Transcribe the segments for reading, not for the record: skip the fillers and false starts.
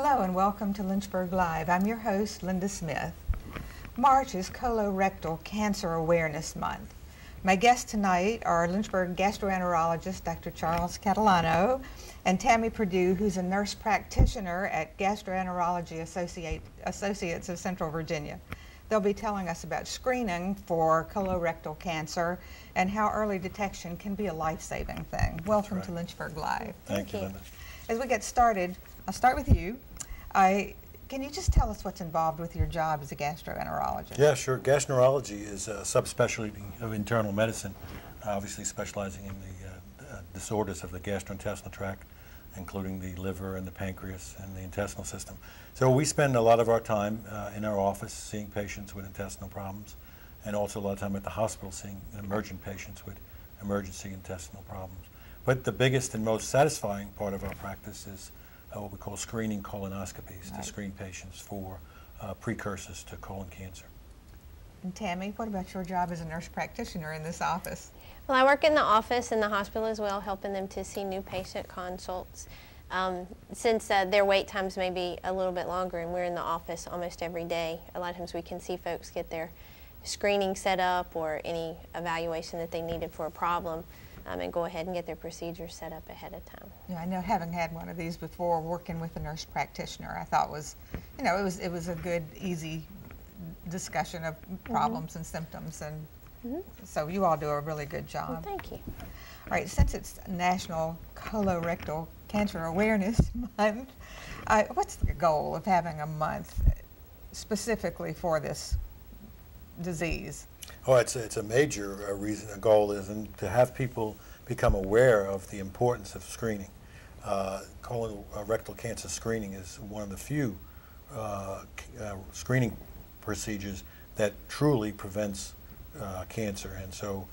Hello and welcome to Lynchburg Live. I'm your host, Linda Smith. March is Colorectal Cancer Awareness Month. My guests tonight are Lynchburg gastroenterologist Dr. Charles Catalano and Tammy Perdue, who's a nurse practitioner at Gastroenterology Associates of Central Virginia. They'll be telling us about screening for colorectal cancer and how early detection can be a life-saving thing. Welcome to Lynchburg Live. Thank you, Linda. As we get started, I'll start with you. Can you just tell us what's involved with your job as a gastroenterologist? Yeah, sure. Gastroenterology is a subspecialty of internal medicine, obviously specializing in the disorders of the gastrointestinal tract, including the liver and the pancreas and the intestinal system. So we spend a lot of our time in our office seeing patients with intestinal problems, and also a lot of time at the hospital seeing emergent patients with emergency intestinal problems. But the biggest and most satisfying part of our practice is what we call screening colonoscopies, to screen patients for precursors to colon cancer. And Tammy, what about your job as a nurse practitioner in this office? Well, I work in the office and the hospital as well, helping them to see new patient consults. Since their wait times may be a little bit longer and we're in the office almost every day, a lot of times we can see folks get their screening set up or any evaluation that they needed for a problem, and go ahead and get their procedures set up ahead of time. Yeah, I know, having had one of these before, working with a nurse practitioner, I thought was, you know, it was a good, easy discussion of problems and symptoms, and so you all do a really good job. Well, thank you. All right, since it's National Colorectal Cancer Awareness Month, what's the goal of having a month specifically for this disease? Oh, it's a major reason. A goal is to have people become aware of the importance of screening. Colorectal cancer screening is one of the few screening procedures that truly prevents cancer, and so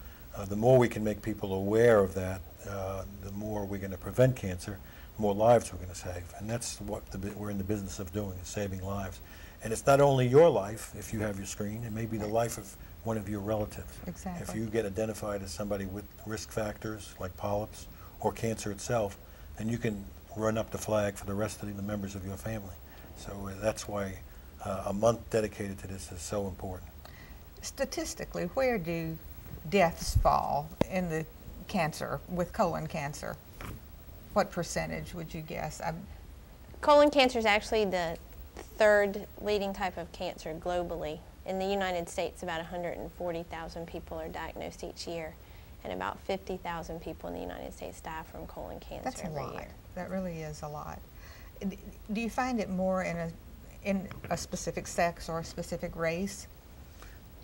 the more we can make people aware of that, the more we're going to prevent cancer, the more lives we're going to save, and that's what we're in the business of doing, is saving lives. And it's not only your life if you have your screen, it may be the life of one of your relatives. Exactly. If you get identified as somebody with risk factors like polyps or cancer itself, then you can run up the flag for the rest of the members of your family. So that's why a month dedicated to this is so important. Statistically, where do deaths fall in the cancer, with colon cancer? What percentage would you guess? Colon cancer is actually the third leading type of cancer globally. In the United States, about 140,000 people are diagnosed each year, and about 50,000 people in the United States die from colon cancer every year. That really is a lot. Do you find it more in a specific sex or a specific race?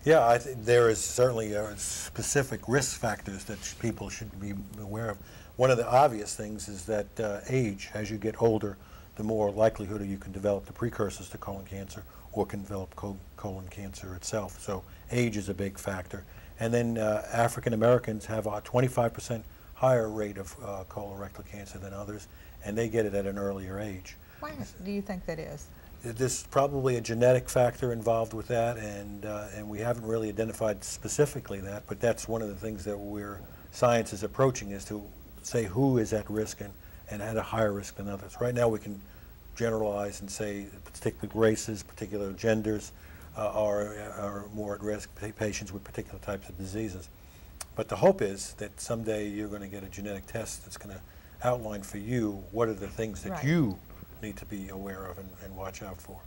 Yeah, I think there is certainly specific risk factors that people should be aware of. One of the obvious things is that age, as you get older, the more likelihood you can develop the precursors to colon cancer or can develop colon cancer itself. So age is a big factor. And then African Americans have a 25% higher rate of colorectal cancer than others, and they get it at an earlier age. Why do you think that is? There's probably a genetic factor involved with that, and we haven't really identified specifically that, but that's one of the things that science is approaching, is to say who is at risk and at a higher risk than others. Right now we can generalize and say particular races, particular genders are more at risk, patients with particular types of diseases. But the hope is that someday you're going to get a genetic test that's going to outline for you what are the things that you need to be aware of and watch out for.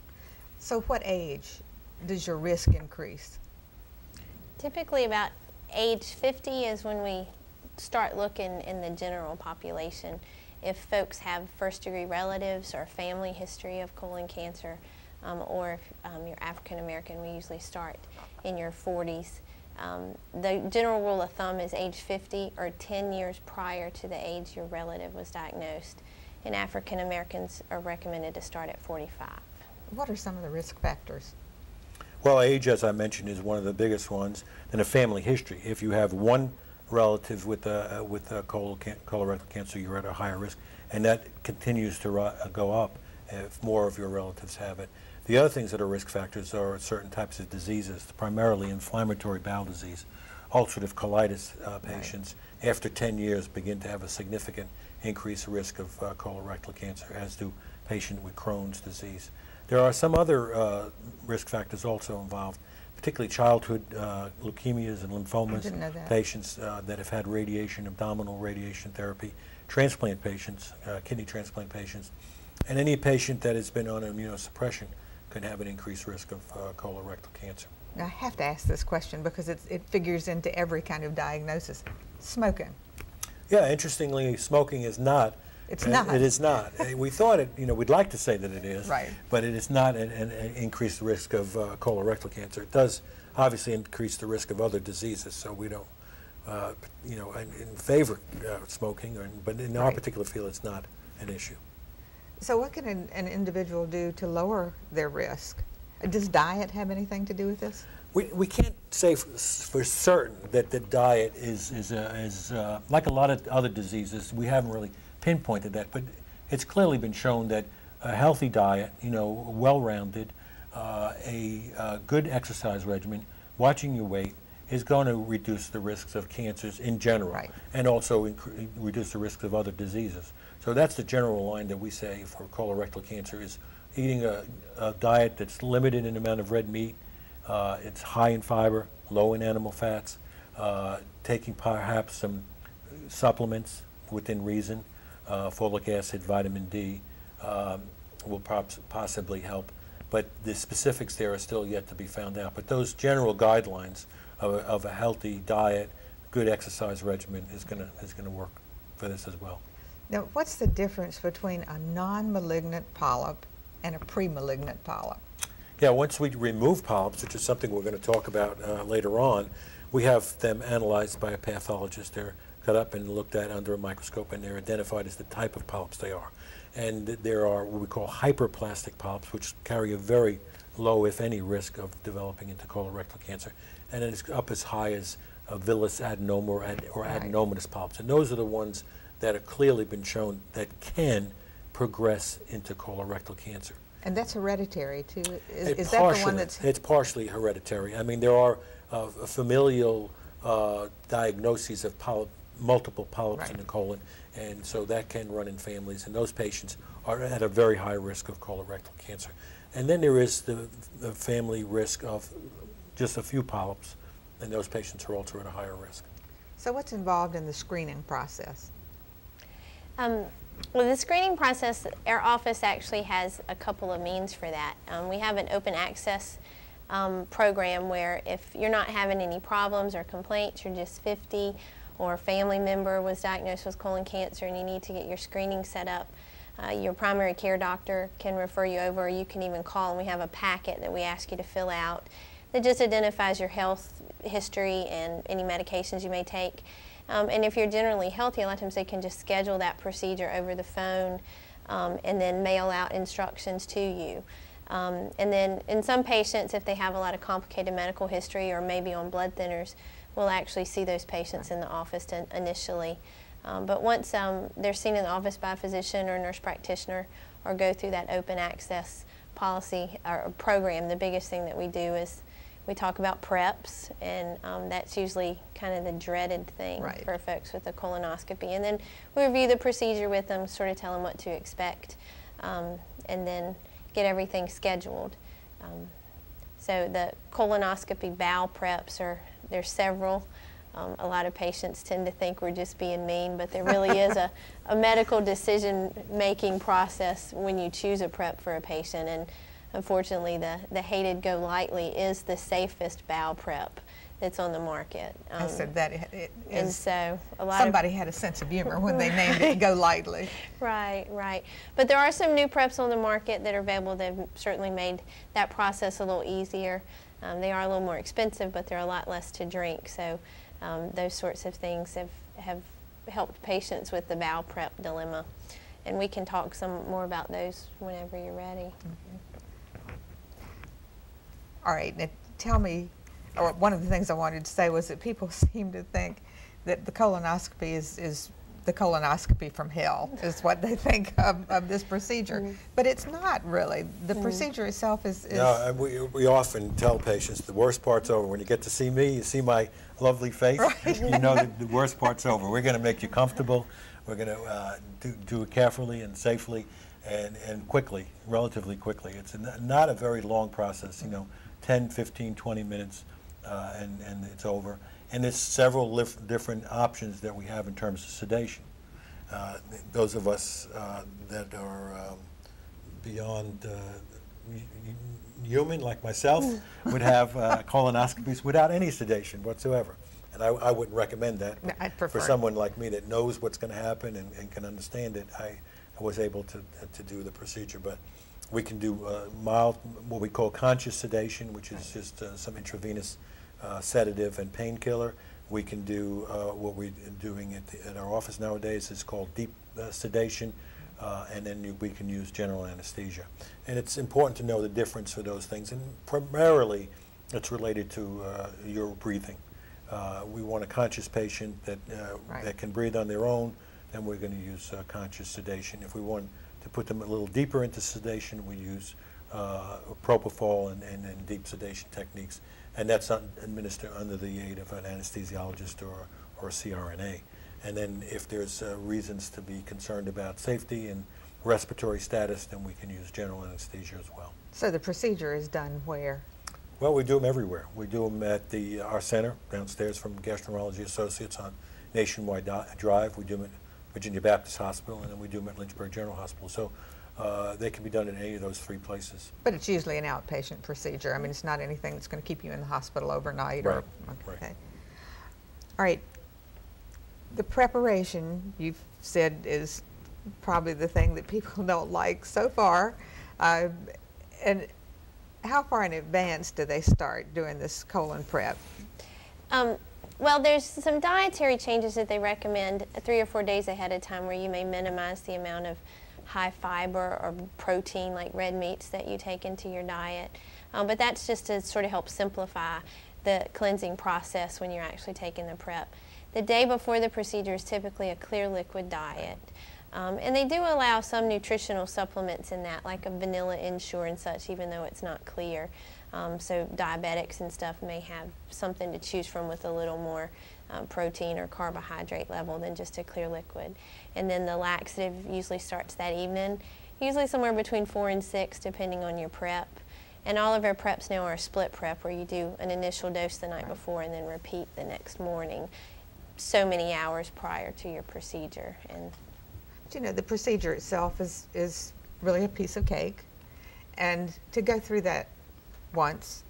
So what age does your risk increase? Typically about age 50 is when we start looking in the general population. If folks have first-degree relatives or family history of colon cancer, or if you're African American, we usually start in your 40s. The general rule of thumb is age 50 or 10 years prior to the age your relative was diagnosed. And African Americans are recommended to start at 45. What are some of the risk factors? Well, age, as I mentioned, is one of the biggest ones, and a family history. If you have one relative with colorectal cancer, you're at a higher risk, and that continues to go up if more of your relatives have it. The other things that are risk factors are certain types of diseases, primarily inflammatory bowel disease. Ulcerative colitis patients, after 10 years, begin to have a significant increased risk of colorectal cancer, as do patient with Crohn's disease. There are some other risk factors also involved, particularly childhood leukemias and lymphomas, patients that have had radiation, abdominal radiation therapy, transplant patients, kidney transplant patients, and any patient that has been on immunosuppression could have an increased risk of colorectal cancer. Now, I have to ask this question because it figures into every kind of diagnosis. Smoking. Yeah, interestingly, smoking is not. It's not. It is not. We thought it, we'd like to say that it is, right, but it is not an increased risk of colorectal cancer. It does obviously increase the risk of other diseases, so we don't, in favor smoking, but in our particular field, it's not an issue. So what can an individual do to lower their risk? Does diet have anything to do with this? We can't say for certain that the diet is like a lot of other diseases. We haven't really pinpointed that, but it's clearly been shown that a healthy diet, well-rounded, a good exercise regimen, watching your weight, is going to reduce the risks of cancers in general, and also reduce the risks of other diseases. So that's the general line that we say for colorectal cancer is eating a diet that's limited in amount of red meat, it's high in fiber, low in animal fats, taking perhaps some supplements within reason, folic acid, vitamin D will possibly help. But the specifics there are still yet to be found out. But those general guidelines of a healthy diet, good exercise regimen is going to work for this as well. Now, what's the difference between a non-malignant polyp and a pre-malignant polyp? Yeah, once we remove polyps, which is something we're going to talk about later on, we have them analyzed by a pathologist. They're cut up and looked at under a microscope, and they're identified as the type of polyps they are. And there are what we call hyperplastic polyps, which carry a very low, if any, risk of developing into colorectal cancer. And it's up as high as a villous adenoma or adenomatous polyps. And those are the ones that have clearly been shown that can progress into colorectal cancer. And that's hereditary too? Is that the one that's... It's partially hereditary. I mean, there are familial diagnoses of multiple polyps in the colon, and so that can run in families, and those patients are at a very high risk of colorectal cancer. And then there is the family risk of just a few polyps, and those patients are also at a higher risk. So what's involved in the screening process? Well, the screening process, our office actually has a couple of means for that. We have an open access program where if you're not having any problems or complaints, you're just 50, or a family member was diagnosed with colon cancer and you need to get your screening set up, your primary care doctor can refer you over, or you can even call, and we have a packet that we ask you to fill out that just identifies your health history and any medications you may take. And if you're generally healthy, a lot of times they can just schedule that procedure over the phone and then mail out instructions to you. And then in some patients, if they have a lot of complicated medical history or maybe on blood thinners, we'll actually see those patients in the office initially. But once they're seen in the office by a physician or a nurse practitioner or go through that open access policy or program, the biggest thing that we do is we talk about preps, and that's usually kind of the dreaded thing for folks with a colonoscopy. And then we review the procedure with them, sort of tell them what to expect, and then get everything scheduled. So the colonoscopy bowel preps there's several. A lot of patients tend to think we're just being mean, but there really is a medical decision-making process when you choose a prep for a patient. And unfortunately, the hated Go Lightly is the safest bowel prep that's on the market. I said that it is. And so somebody had a sense of humor when they named it Go Lightly. Right, right. But there are some new preps on the market that are available. They've certainly made that process a little easier. They are a little more expensive, but they're a lot less to drink. So those sorts of things have helped patients with the bowel prep dilemma. And we can talk some more about those whenever you're ready. All right, now tell me, or one of the things I wanted to say was that people seem to think that the colonoscopy is the colonoscopy from hell, is what they think of this procedure. But it's not really. The procedure itself is... No, we often tell patients the worst part's over. When you get to see me, you see my lovely face, you know that the worst part's over. We're going to make you comfortable. We're going to do it carefully and safely. and quickly, relatively quickly. It's not a very long process, 10, 15, 20 minutes, and it's over. And there's several different options that we have in terms of sedation. Those of us that are beyond human, like myself, would have colonoscopies without any sedation whatsoever. And I wouldn't recommend that. No, I'd prefer for someone like me that knows what's going to happen and can understand it, I was able to do the procedure. But we can do mild, what we call conscious sedation, which is just some intravenous sedative and painkiller. We can do what we're doing at our office nowadays is called deep sedation, and then we can use general anesthesia. And it's important to know the difference for those things, and primarily it's related to your breathing. We want a conscious patient that that can breathe on their own, then we're going to use conscious sedation. If we want to put them a little deeper into sedation, we use propofol and deep sedation techniques. And that's administered under the aid of an anesthesiologist or CRNA. And then if there's reasons to be concerned about safety and respiratory status, then we can use general anesthesia as well. So the procedure is done where? Well, we do them everywhere. We do them at our center downstairs from Gastroenterology Associates on Nationwide Drive. We do them at Virginia Baptist Hospital, and then we do them at Lynchburg General Hospital. So they can be done in any of those three places. But it's usually an outpatient procedure. I mean, it's not anything that's going to keep you in the hospital overnight. Right. Okay. Right. All right. The preparation, you've said, is probably the thing that people don't like so far. And how far in advance do they start doing this colon prep? Well, there's some dietary changes that they recommend 3 or 4 days ahead of time where you may minimize the amount of high fiber or protein like red meats that you take into your diet. But that's just to sort of help simplify the cleansing process when you're actually taking the prep. The day before the procedure is typically a clear liquid diet. And they do allow some nutritional supplements in that, like a vanilla Ensure and such, even though it's not clear. So diabetics and stuff may have something to choose from with a little more protein or carbohydrate level than just a clear liquid. And then the laxative usually starts that evening, usually somewhere between 4 and 6, depending on your prep. And all of our preps now are a split prep, where you do an initial dose the night before and then repeat the next morning, so many hours prior to your procedure. And you know, the procedure itself is really a piece of cake, and to go through that once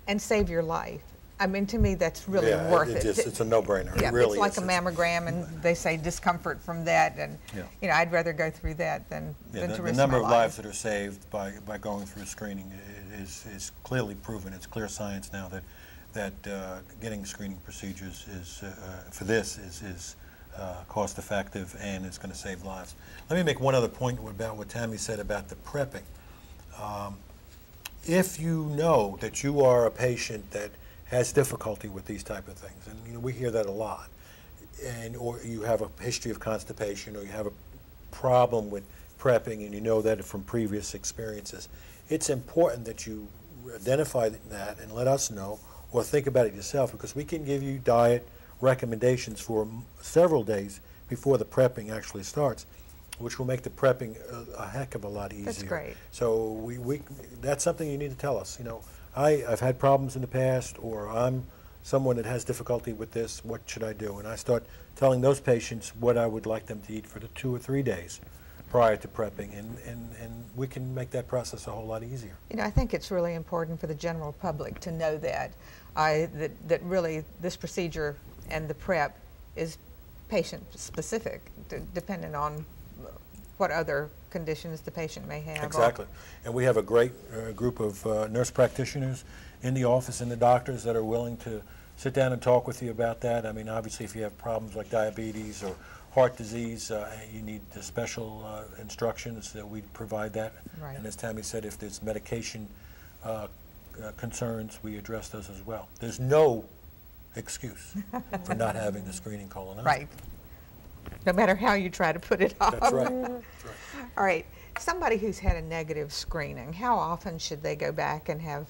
and save your life, I mean, to me, that's really worth it. It's a no-brainer. Yeah, it really it's like a mammogram, and they say discomfort from that, and you know, I'd rather go through that than to risk my life. The number of lives that are saved by going through screening is clearly proven. It's clear science now that getting screening procedures is for this is cost-effective, and it's going to save lives. Let me make one other point about what Tammy said about the prepping. If you know that you are a patient that has difficulty with these type of things, and you know, we hear that a lot, or you have a history of constipation, or you have a problem with prepping, and you know that from previous experiences, it's important that you identify that and let us know, or think about it yourself, because we can give you diet recommendations for several days before the prepping actually starts, which will make the prepping a heck of a lot easier. That's great. So that's something you need to tell us. You know, I've had problems in the past, or I'm someone that has difficulty with this, what should I do? And I start telling those patients what I would like them to eat for the 2 or 3 days prior to prepping, and we can make that process a whole lot easier. You know, I think it's really important for the general public to know that, that really this procedure and the prep is patient-specific, depending on what other conditions the patient may have. Exactly. And we have a great group of nurse practitioners in the office and the doctors that are willing to sit down and talk with you about that. I mean, obviously, if you have problems like diabetes or heart disease, you need the special instructions that we provide that. Right. And as Tammy said, if there's medication concerns, we address those as well. There's no excuse for not having the screening colonoscopy. Right. No matter how you try to put it off. That's right. That's right. All right. Somebody who's had a negative screening, how often should they go back and have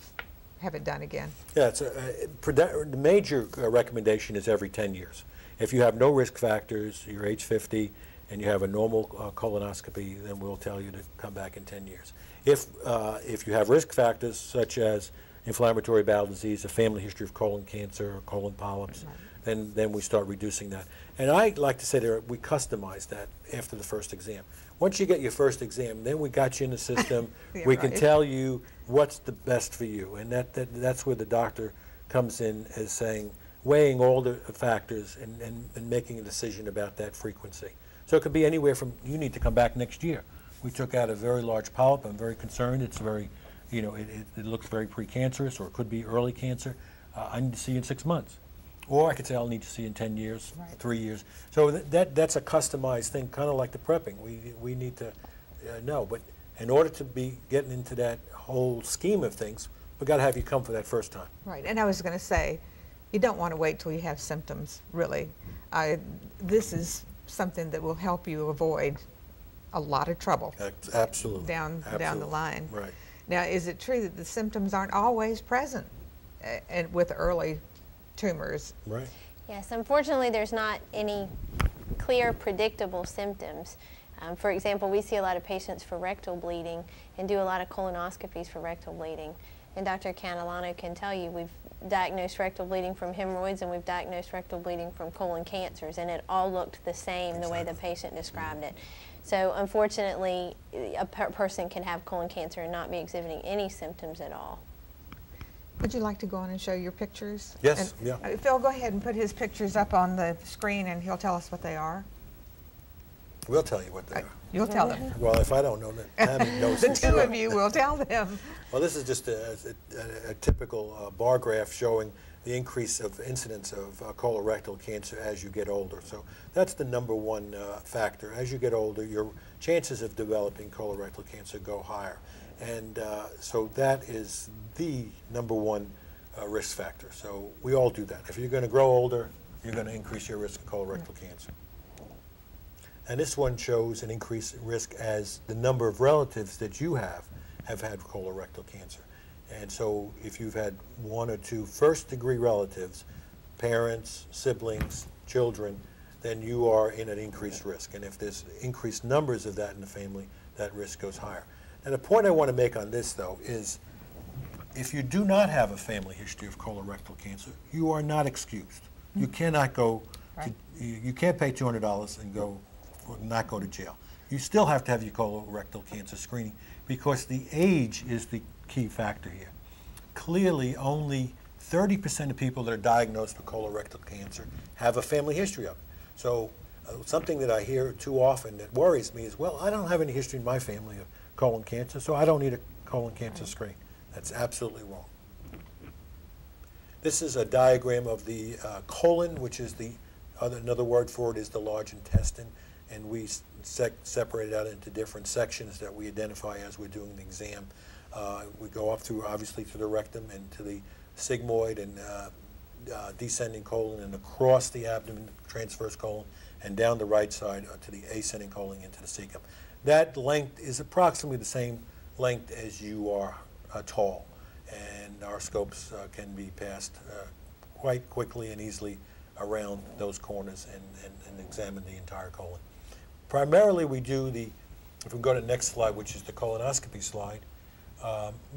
it done again? Yeah, the major recommendation is every 10 years. If you have no risk factors, you're age 50, and you have a normal colonoscopy, then we'll tell you to come back in 10 years. If you have risk factors such as inflammatory bowel disease, a family history of colon cancer, or colon polyps, then we start reducing that. And I like to say that we customize that after the first exam. Once you get your first exam, then we got you in the system. Yeah, we can right. tell you what's the best for you, and that's where the doctor comes in as saying, weighing all the factors and making a decision about that frequency. So it could be anywhere from, you need to come back next year. We took out a very large polyp. I'm very concerned. It's very, you know, it looks very precancerous, or it could be early cancer. I need to see you in 6 months. Or I could say I'll need to see you in 10 years, Right. 3 years. So that's a customized thing, kind of like the prepping. We need to know. But in order to be getting into that whole scheme of things, we've got to have you come for that first time. Right, and I was going to say, you don't want to wait till you have symptoms, really. This is something that will help you avoid a lot of trouble Absolutely. down the line. Right. Now, is it true that the symptoms aren't always present and with early tumors? Right. Yes, unfortunately there's not any clear predictable symptoms. For example, we see a lot of patients for rectal bleeding and do a lot of colonoscopies for rectal bleeding. And Dr. Catalano can tell you we've diagnosed rectal bleeding from hemorrhoids and we've diagnosed rectal bleeding from colon cancers, and it all looked the same the way the patient described it. So unfortunately, a person can have colon cancer and not be exhibiting any symptoms at all. Would you like to go on and show your pictures? Yes, And, yeah. Phil, go ahead and put his pictures up on the screen and he'll tell us what they are. We'll tell you what they are. You'll tell them. Well, if I don't know, then Tammy knows The for two sure. of you will tell them. Well, this is just a typical bar graph showing the increase of incidence of colorectal cancer as you get older. So that's the number one factor. As you get older, your chances of developing colorectal cancer go higher. And so that is the number one risk factor. So we all do that. If you're going to grow older, you're going to increase your risk of colorectal cancer. And this one shows an increased risk as the number of relatives that you have had colorectal cancer. And so if you've had 1 or 2 first-degree relatives, parents, siblings, children, then you are in an increased risk. And if there's increased numbers of that in the family, that risk goes higher. And the point I want to make on this, though, is if you do not have a family history of colorectal cancer, you are not excused. You cannot go, Right. you can't pay $200 and not go to jail. You still have to have your colorectal cancer screening because the age is the key factor here. Clearly, only 30% of people that are diagnosed with colorectal cancer have a family history of it. So something that I hear too often that worries me is, well, I don't have any history in my family of colon cancer, so I don't need a colon cancer screen. That's absolutely wrong. This is a diagram of the colon, which is another word for it is the large intestine, and we separate it out into different sections that we identify as we're doing the exam. We go up through, obviously, to the rectum and to the sigmoid and descending colon and across the abdomen, transverse colon, and down the right side to the ascending colon into the cecum. That length is approximately the same length as you are tall, and our scopes can be passed quite quickly and easily around those corners and examine the entire colon. Primarily we do if we go to the next slide, which is the colonoscopy slide,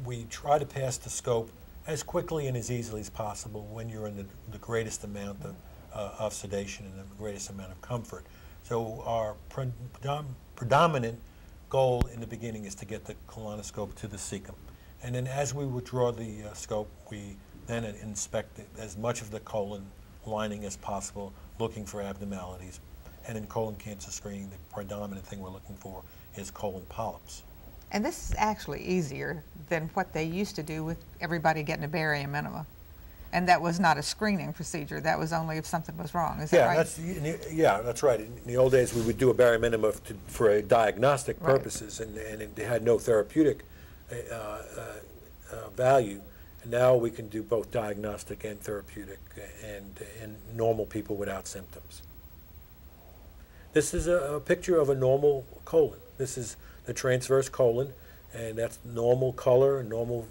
we try to pass the scope as quickly and as easily as possible when you're in the greatest amount of sedation and the greatest amount of comfort. So our predominant goal in the beginning is to get the colonoscope to the cecum. And then as we withdraw the scope, we then inspect as much of the colon lining as possible, looking for abnormalities. And in colon cancer screening, the predominant thing we're looking for is colon polyps. And this is actually easier than what they used to do with everybody getting a barium enema. And that was not a screening procedure. That was only if something was wrong. Is that right? Yeah, that's right. In the old days, we would do a barium enema for diagnostic purposes, and it had no therapeutic value. And now we can do both diagnostic and therapeutic and in normal people without symptoms. This is a picture of a normal colon. This is the transverse colon, and that's normal color, normal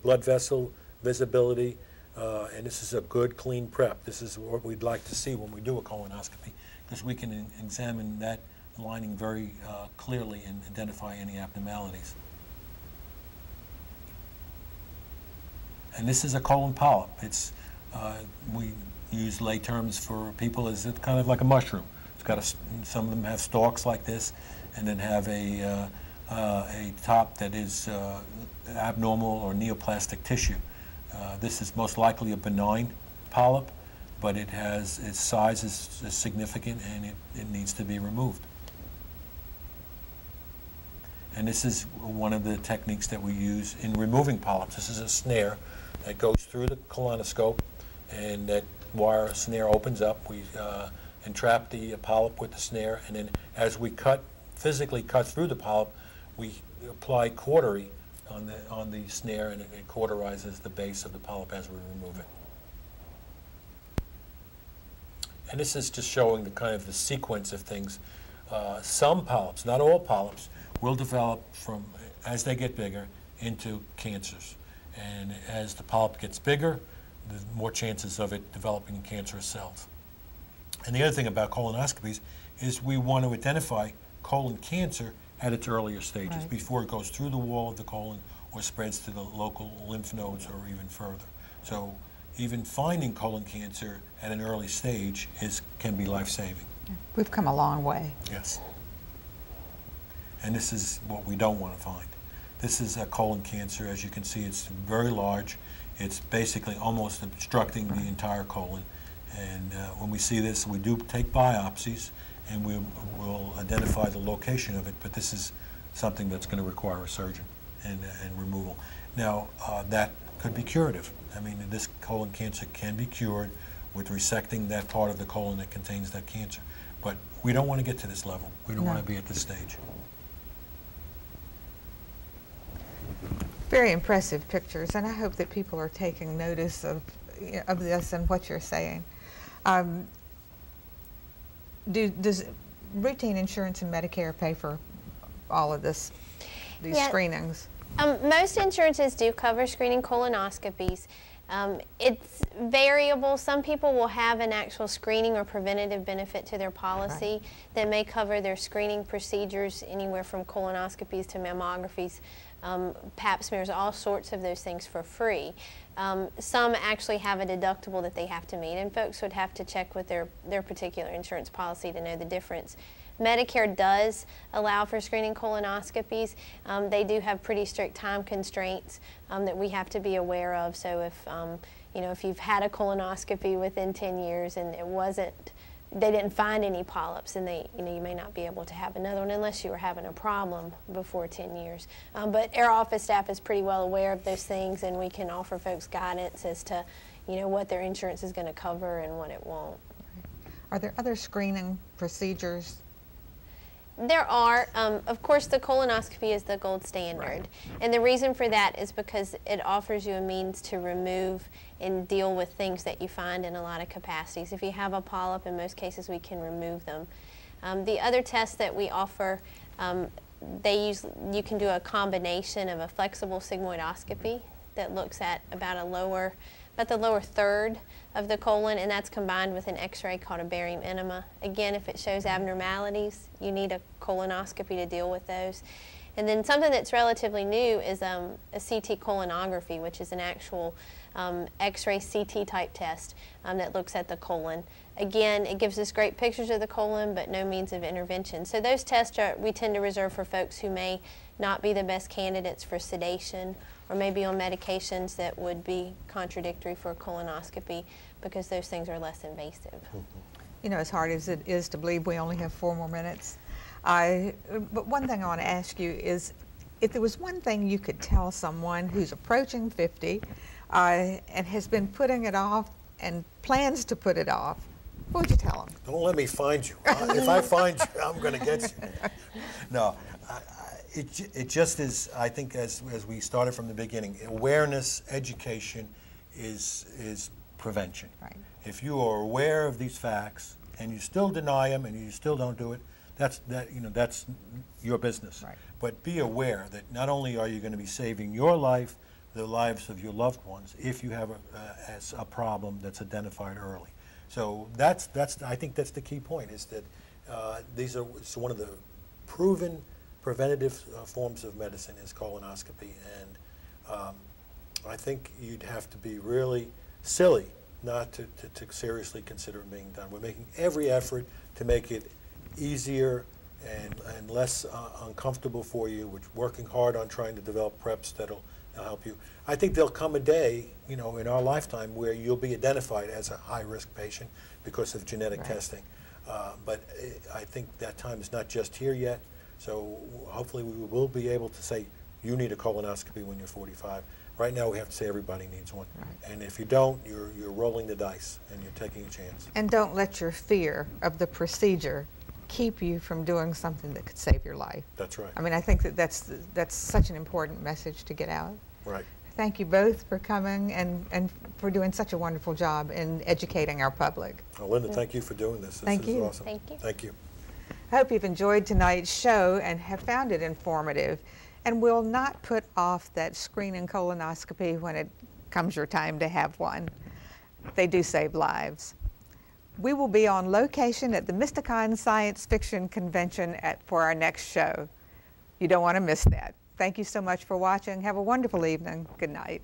blood vessel visibility, and this is a good, clean prep. This is what we'd like to see when we do a colonoscopy, because we can examine that lining very clearly and identify any abnormalities. And this is a colon polyp. It's, we use lay terms for people as it's kind of like a mushroom. It's got some of them have stalks like this, and then have a top that is abnormal or neoplastic tissue. This is most likely a benign polyp, but it has, its size is significant, and it needs to be removed. And this is one of the techniques that we use in removing polyps. This is a snare that goes through the colonoscope, and that wire snare opens up. We entrap the polyp with the snare, and then as we physically cut through the polyp, we apply cautery on the snare, and it cauterizes the base of the polyp as we remove it. And this is just showing the kind of the sequence of things. Some polyps, not all polyps, will develop from, as they get bigger, into cancers. And as the polyp gets bigger, there's more chances of it developing cancerous cells. And the other thing about colonoscopies is we want to identify colon cancer at its earlier stages, right, before it goes through the wall of the colon or spreads to the local lymph nodes or even further. So even finding colon cancer at an early stage can be life-saving. We've come a long way. Yes. And this is what we don't want to find. This is a colon cancer. As you can see, it's very large. It's basically almost obstructing the entire colon. And when we see this, we do take biopsies, and we will identify the location of it, but this is something that's going to require a surgeon and removal. Now, that could be curative. I mean, this colon cancer can be cured with resecting that part of the colon that contains that cancer. But we don't want to get to this level. We don't want to be at this stage. Very impressive pictures, and I hope that people are taking notice of this and what you're saying. Does routine insurance and Medicare pay for all of these screenings? Most insurances do cover screening colonoscopies. It's variable. Some people will have an actual screening or preventative benefit to their policy, right, that may cover their screening procedures, anywhere from colonoscopies to mammographies, pap smears, all sorts of those things for free. Some actually have a deductible that they have to meet, and folks would have to check with their particular insurance policy to know the difference. Medicare does allow for screening colonoscopies. They do have pretty strict time constraints that we have to be aware of. So if if you've had a colonoscopy within 10 years and they didn't find any polyps, and you may not be able to have another one unless you were having a problem before 10 years. But our office staff is pretty well aware of those things, and we can offer folks guidance as to what their insurance is going to cover and what it won't. Are there other screening procedures? There are. Of course, the colonoscopy is the gold standard. Right. And the reason for that is because it offers you a means to remove and deal with things that you find in a lot of capacities. If you have a polyp, in most cases we can remove them. The other tests that we offer, you can do a combination of a flexible sigmoidoscopy that looks at about the lower third of the colon, and that's combined with an x-ray called a barium enema. Again, if it shows abnormalities, you need a colonoscopy to deal with those. And then something that's relatively new is a CT colonography, which is an actual x-ray CT type test that looks at the colon. Again, it gives us great pictures of the colon, but no means of intervention. So those tests we tend to reserve for folks who may not be the best candidates for sedation, or maybe on medications that would be contradictory for a colonoscopy, because those things are less invasive. As hard as it is to believe we only have 4 more minutes, but one thing I want to ask you is, if there was one thing you could tell someone who's approaching 50 and has been putting it off and plans to put it off, what would you tell them? Don't let me find you. If I find you, I'm going to get you. No. It just is, I think, as we started from the beginning, awareness, education is prevention. Right. If you are aware of these facts and you still deny them and you still don't do it, that's your business. Right. But be aware that not only are you going to be saving your life, the lives of your loved ones, if you have a problem that's identified early. So I think that's the key point, is that These are one of the proven preventative forms of medicine is colonoscopy, and I think you'd have to be really silly not to seriously consider it being done. We're making every effort to make it easier and less uncomfortable for you. We're working hard on trying to develop preps that'll help you. I think there'll come a day, in our lifetime where you'll be identified as a high-risk patient because of genetic testing. But I think that time is not just here yet. So hopefully we will be able to say, you need a colonoscopy when you're 45. Right now we have to say everybody needs one. Right. And if you don't, you're rolling the dice and you're taking a chance. And don't let your fear of the procedure keep you from doing something that could save your life. That's right. I mean, I think that's such an important message to get out. Right. Thank you both for coming and for doing such a wonderful job in educating our public. Well, Linda, thank you for doing this. Thank you. Is awesome. Thank you. Thank you. I hope you've enjoyed tonight's show and have found it informative, and will not put off that screening colonoscopy when it comes your time to have one. They do save lives. We will be on location at the Mysticon Science Fiction Convention for our next show. You don't want to miss that. Thank you so much for watching. Have a wonderful evening. Good night.